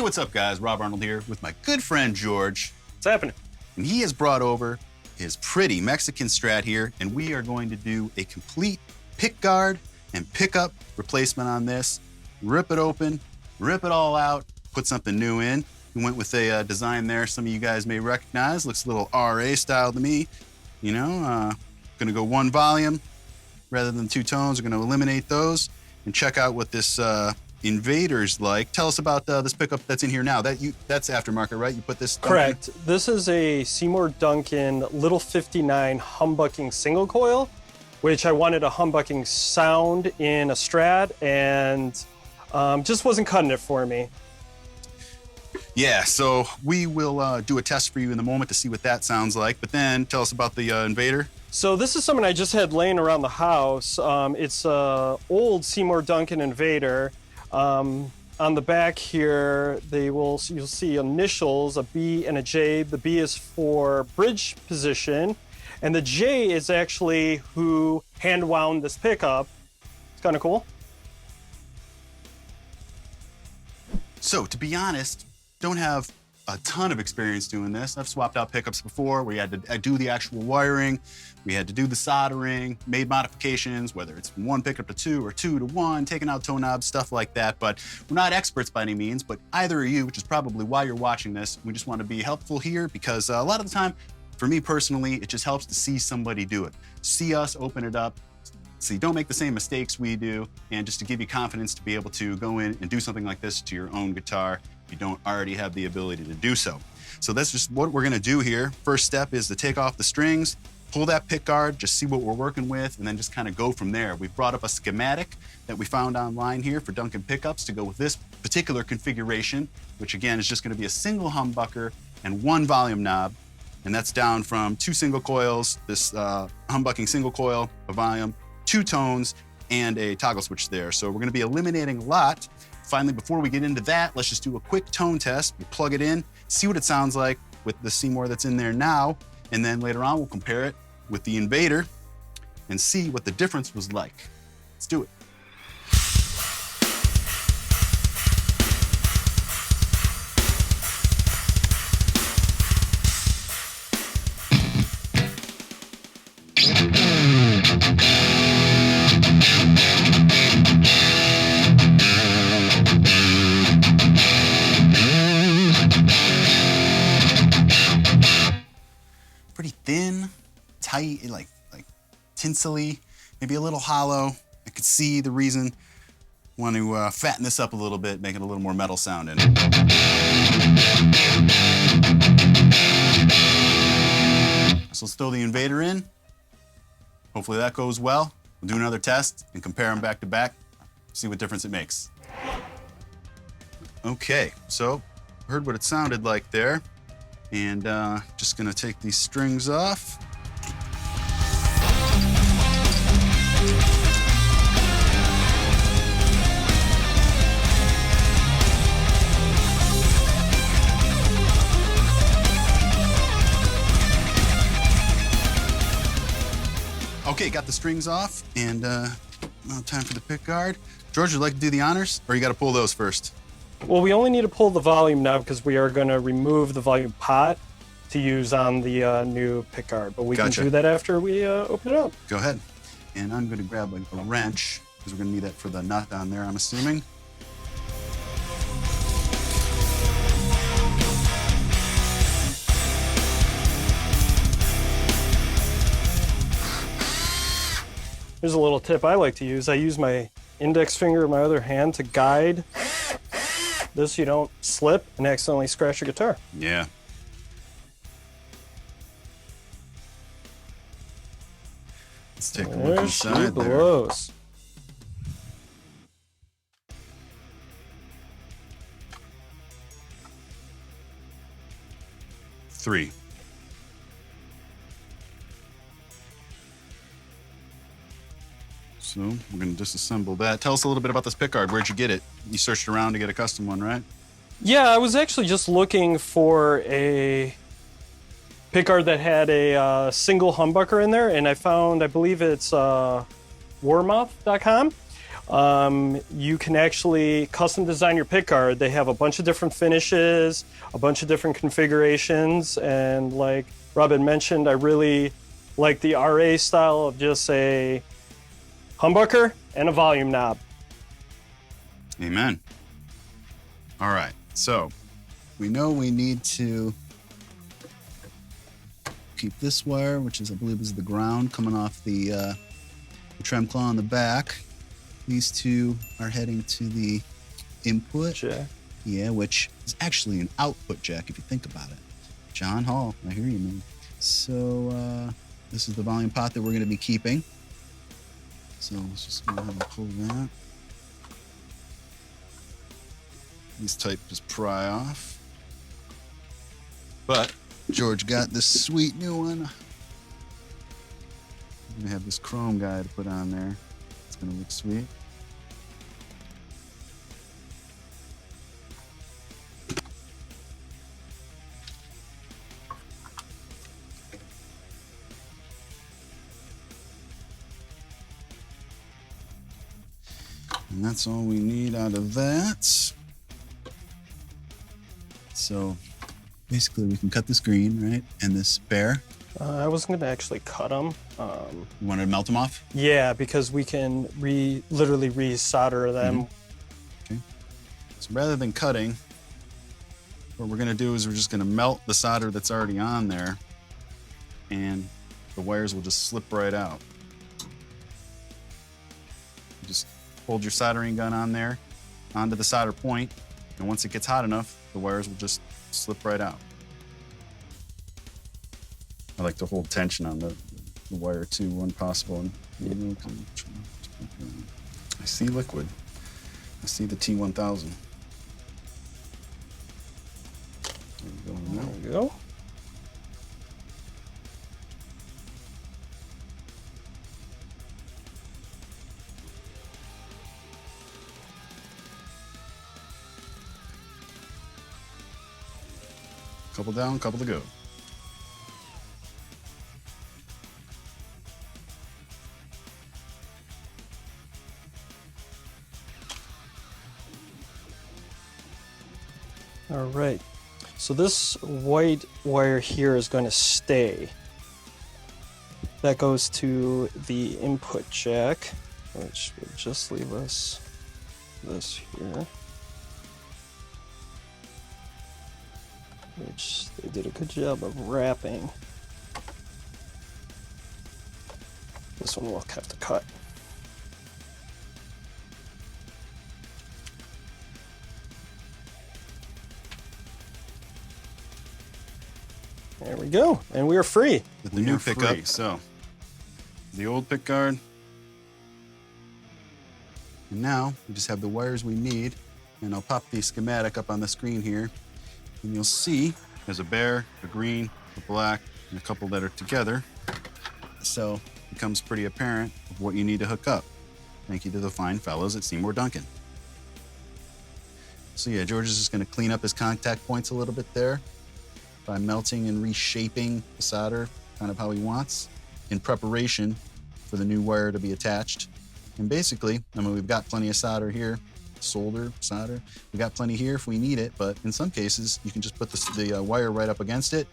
what's up, guys? Rob Arnold here with my good friend George. What's happening? And he has brought over his pretty Mexican Strat here, and we are going to do a complete pickguard and pickup replacement on this. Rip it open, rip it all out, put something new in. We went with a design there some of you guys may recognize. Looks a little RA style to me. You know, gonna go one volume rather than two tones. We're gonna eliminate those and check out what this Invader's like. Tell us about this pickup that's in here now. That's aftermarket, right? You put this Duncan? Correct. This is a Seymour Duncan Little 59 humbucking single coil, which I wanted a humbucking sound in a Strat, and just wasn't cutting it for me. Yeah, so we will do a test for you in the moment to see what that sounds like, but then tell us about the Invader. So this is something I just had laying around the house. It's an old Seymour Duncan Invader. On the back here, you'll see initials, a B and a J. The B is for bridge position, and the J is actually who hand wound this pickup. It's kind of cool. So to be honest, don't have a ton of experience doing this. I've swapped out pickups before. We had to do the actual wiring. We had to do the soldering, made modifications, whether it's from one pickup to two or two to one, taking out toe knobs, stuff like that. But we're not experts by any means, but either of you, which is probably why you're watching this, we just want to be helpful here because a lot of the time, for me personally, it just helps to see somebody do it. See us open it up, so you don't make the same mistakes we do, and just to give you confidence to be able to go in and do something like this to your own guitar if you don't already have the ability to do so. So that's just what we're gonna do here. First step is to take off the strings, pull that pickguard, just see what we're working with, and then just kind of go from there. We've brought up a schematic that we found online here for Duncan pickups to go with this particular configuration, which again is just gonna be a single humbucker and one volume knob, and that's down from two single coils, this humbucking single coil, a volume, two tones, and a toggle switch there. So we're gonna be eliminating a lot. Finally, before we get into that, let's just do a quick tone test. We'll plug it in, see what it sounds like with the Seymour that's in there now, and then later on we'll compare it with the Invader and see what the difference was like. Let's do it. Pretty thin, tight, like tinsely, maybe a little hollow. I could see the reason. Want to fatten this up a little bit, make it a little more metal sounding. So let's throw the Invader in. Hopefully that goes well. We'll do another test and compare them back to back, see what difference it makes. Okay, so heard what it sounded like there. And just gonna take these strings off. Okay, got the strings off, and now time for the pickguard. George, would you like to do the honors, or you gotta pull those first? Well, we only need to pull the volume knob because we are going to remove the volume pot to use on the new pickguard, but we can do that after we open it up. Go ahead. And I'm going to grab a wrench because we're going to need that for the nut on there, I'm assuming. Here's a little tip I like to use. I use my index finger of my other hand to guide this so you don't slip and accidentally scratch your guitar. Yeah. Let's take a look inside there. Blows. Three. So we're going to disassemble that. Tell us a little bit about this pickguard. Where'd you get it? You searched around to get a custom one, right? Yeah, I was actually just looking for a pickguard that had a single humbucker in there, and I found, I believe it's warmouth.com. You can actually custom design your pickguard. They have a bunch of different finishes, a bunch of different configurations, and like Robin mentioned, I really like the RA style of just a humbucker and a volume knob. Amen. All right, so we know we need to keep this wire, which is, I believe, is the ground coming off the trem claw on the back. These two are heading to the input. Jack. Yeah, which is actually an output jack if you think about it. John Hall, I hear you, man. So this is the volume pot that we're going to be keeping. So let's just go ahead and pull that. These type just pry off. But George got this sweet new one. I'm going to have this chrome guy to put on there. It's going to look sweet. And that's all we need out of that. So basically we can cut this green, right? And this bare. I was going to actually cut them. You want to melt them off? Yeah, because we can literally re-solder them. Okay. So rather than cutting, what we're going to do is we're just going to melt the solder that's already on there, and the wires will just slip right out. Just hold your soldering gun on there, onto the solder point, and once it gets hot enough, the wires will just slip right out. I like to hold tension on the wire too, when possible. And I see liquid. I see the T1000. There we go. Couple down, couple to go. All right, so this white wire here is going to stay. That goes to the input jack, which will just leave us this here, which they did a good job of wrapping. This one we'll have to cut. There we go, and we are free. With the new pickup, so the old pickguard. And now we just have the wires we need, and I'll pop the schematic up on the screen here, and you'll see there's a bare, a green, a black, and a couple that are together. So it becomes pretty apparent of what you need to hook up. Thank you to the fine fellows at Seymour Duncan. So yeah, George is just going to clean up his contact points a little bit there by melting and reshaping the solder kind of how he wants in preparation for the new wire to be attached. And basically, I mean, we've got plenty of solder here, solder. We got plenty here if we need it, but in some cases, you can just put the wire right up against it,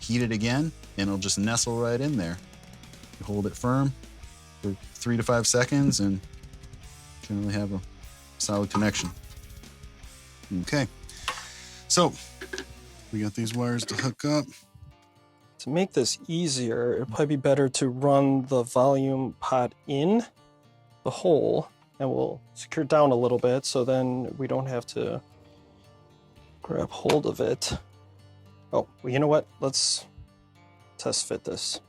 heat it again, and it'll just nestle right in there. You hold it firm for 3 to 5 seconds and generally have a solid connection. Okay, so we got these wires to hook up. To make this easier, it'd probably be better to run the volume pot in the hole, and we'll secure it down a little bit so then we don't have to grab hold of it. Oh, well, you know what? Let's test fit this.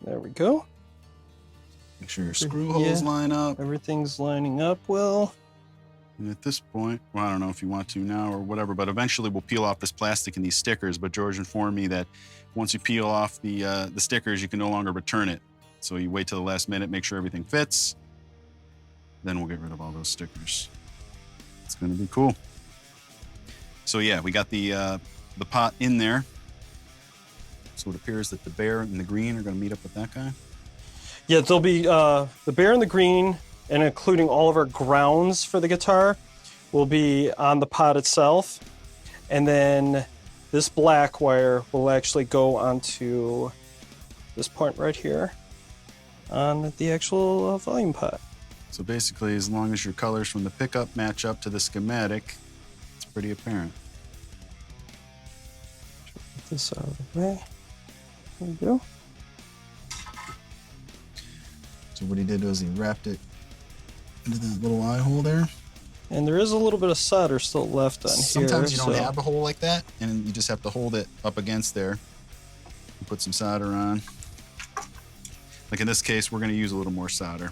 There we go. Make sure your screw holes line up. Everything's lining up well. And at this point, well, I don't know if you want to now or whatever, but eventually we'll peel off this plastic and these stickers. But George informed me that once you peel off the stickers, you can no longer return it. So you wait till the last minute, make sure everything fits. Then we'll get rid of all those stickers. It's going to be cool. So yeah, we got the pot in there. So it appears that the bear and the green are going to meet up with that guy. Yeah, there'll be the bear and the green, and including all of our grounds for the guitar, will be on the pot itself. And then this black wire will actually go onto this point right here on the actual volume pot. So basically, as long as your colors from the pickup match up to the schematic, it's pretty apparent. Get this out of the way. There we go. So what he did was he wrapped it into that little eye hole there. And there is a little bit of solder still left on here. Sometimes you don't have a hole like that, and you just have to hold it up against there and put some solder on. Like in this case, we're going to use a little more solder.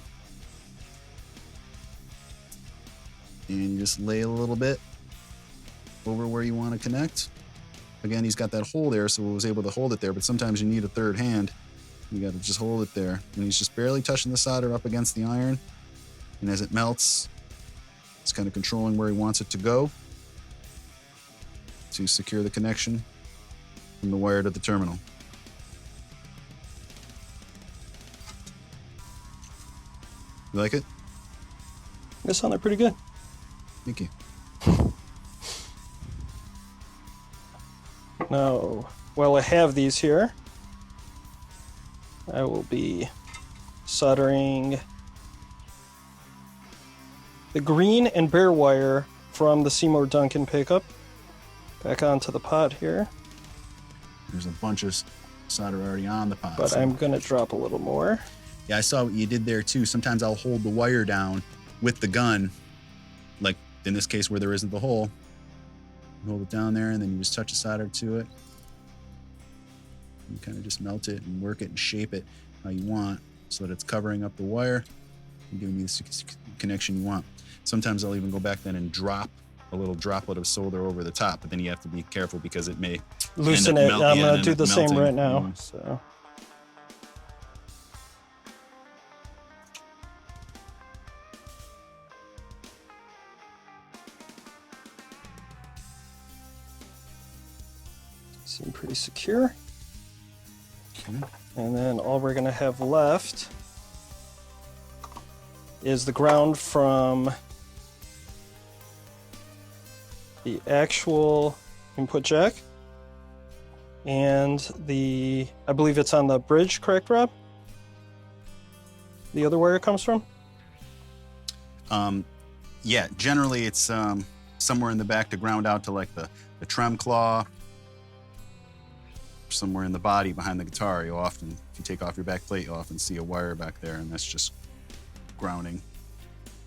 And you just lay a little bit over where you want to connect. Again, he's got that hole there, so he was able to hold it there, but sometimes you need a third hand. You got to just hold it there. And he's just barely touching the solder up against the iron. And as it melts, it's kind of controlling where he wants it to go to secure the connection from the wire to the terminal. You like it? It sounded pretty good. Thank you. Now, while I have these here, I will be soldering the green and bare wire from the Seymour Duncan pickup back onto the pot here. There's a bunch of solder already on the pot. But I'm going to drop a little more. Yeah, I saw what you did there too. Sometimes I'll hold the wire down with the gun, like in this case where there isn't the hole. You hold it down there and then you just touch a solder to it. You kind of just melt it and work it and shape it how you want so that it's covering up the wire and giving you the connection you want. Sometimes I'll even go back then and drop a little droplet of solder over the top, but then you have to be careful because it may loosen it. I'm going to do the same right now. So. Seem pretty secure. Okay. And then all we're going to have left is the ground from the actual input jack and I believe it's on the bridge, correct, Rob? The other wire comes from? Yeah, generally it's somewhere in the back to ground out to like the trem claw. Somewhere in the body behind the guitar, you'll often, if you take off your back plate, you'll often see a wire back there, and that's just grounding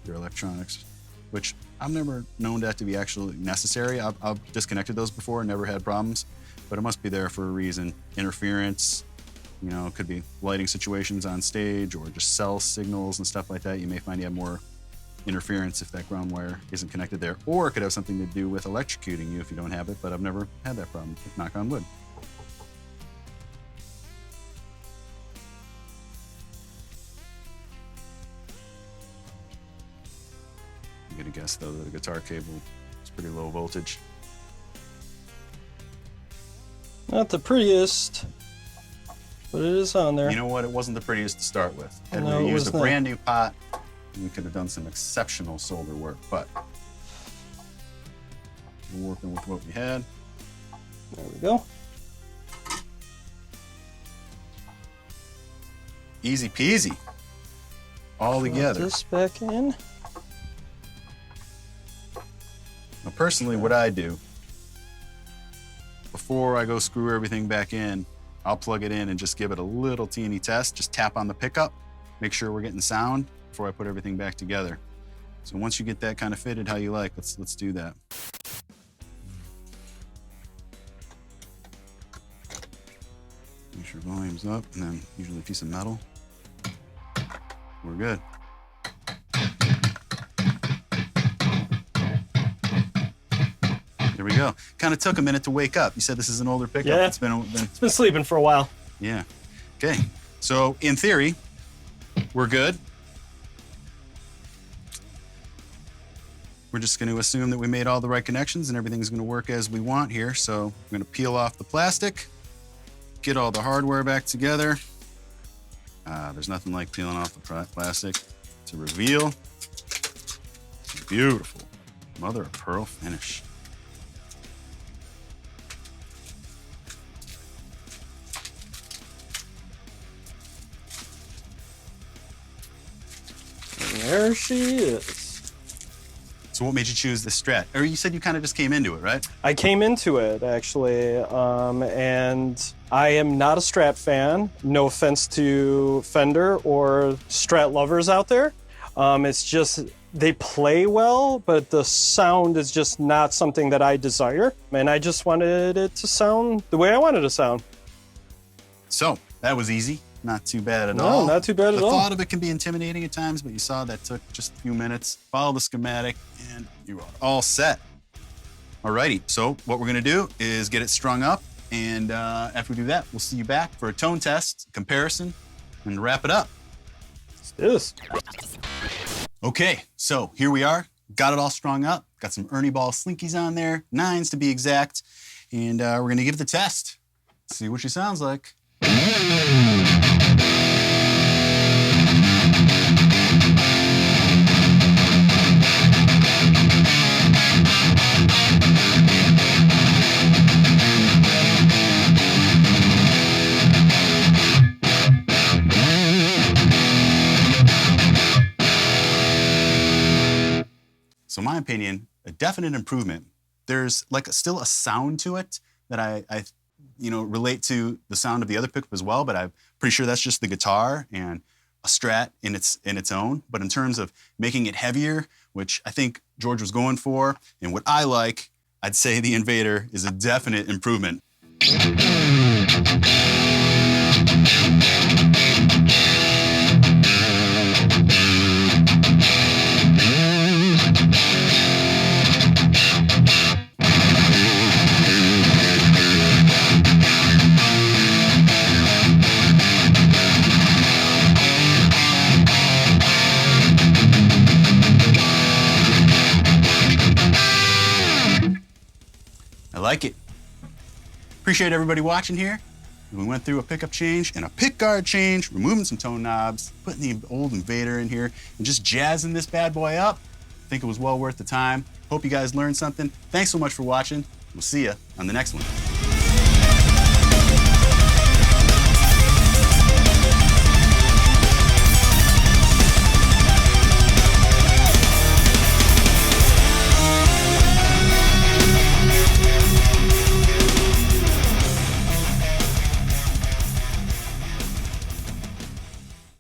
your electronics, which I've never known that to be actually necessary. I've disconnected those before, never had problems, but it must be there for a reason. Interference, you know, it could be lighting situations on stage or just cell signals and stuff like that. You may find you have more interference if that ground wire isn't connected there, or it could have something to do with electrocuting you if you don't have it, but I've never had that problem, knock on wood. I'm gonna guess though that the guitar cable is pretty low voltage. Not the prettiest, but it is on there. You know what? It wasn't the prettiest to start with. Had No, we it used was a not. brand new pot, we could have done some exceptional solder work, but we're working with what we had. There we go. Easy peasy. All Drop together. this back in. Now, personally, what I do, before I go screw everything back in, I'll plug it in and just give it a little teeny test. Just tap on the pickup, make sure we're getting sound before I put everything back together. So once you get that kind of fitted how you like, let's do that. Make sure volume's up, and then usually a piece of metal. We're good. There we go. Kind of took a minute to wake up. You said this is an older pickup. Yeah. It's been Sleeping for a while. yeah. Okay. So in theory, we're good. We're just going to assume that we made all the right connections and everything's going to work as we want here. So I'm going to peel off the plastic, get all the hardware back together. There's nothing like peeling off the plastic to reveal beautiful mother of pearl finish. And there she is. So what made you choose the Strat? Or you said you kind of just came into it, right? I came into it, actually, and I am not a Strat fan. No offense to Fender or Strat lovers out there. It's just, they play well, but the sound is just not something that I desire. And I just wanted it to sound the way I wanted it to sound. So that was easy. Not too bad at all. No, not too bad at all. The thought of it can be intimidating at times, but you saw that took just a few minutes. Follow the schematic and you are all set. Alrighty, so what we're gonna do is get it strung up, and after we do that, we'll see you back for a tone test, comparison, and wrap it up. Let's do this. Okay, so here we are. Got it all strung up. Got some Ernie Ball slinkies on there, 9s to be exact, and we're gonna give it the test. See what she sounds like. So in my opinion, a definite improvement. There's like still a sound to it that I relate to the sound of the other pickup as well, but I'm pretty sure that's just the guitar and a Strat in its own. But in terms of making it heavier, which I think George was going for, and what I like, I'd say the Invader is a definite improvement. I like it. Appreciate everybody watching here. We went through a pickup change and a pickguard change, removing some tone knobs, putting the old Invader in here, and just jazzing this bad boy up. I think it was well worth the time. Hope you guys learned something. Thanks so much for watching. We'll see you on the next one.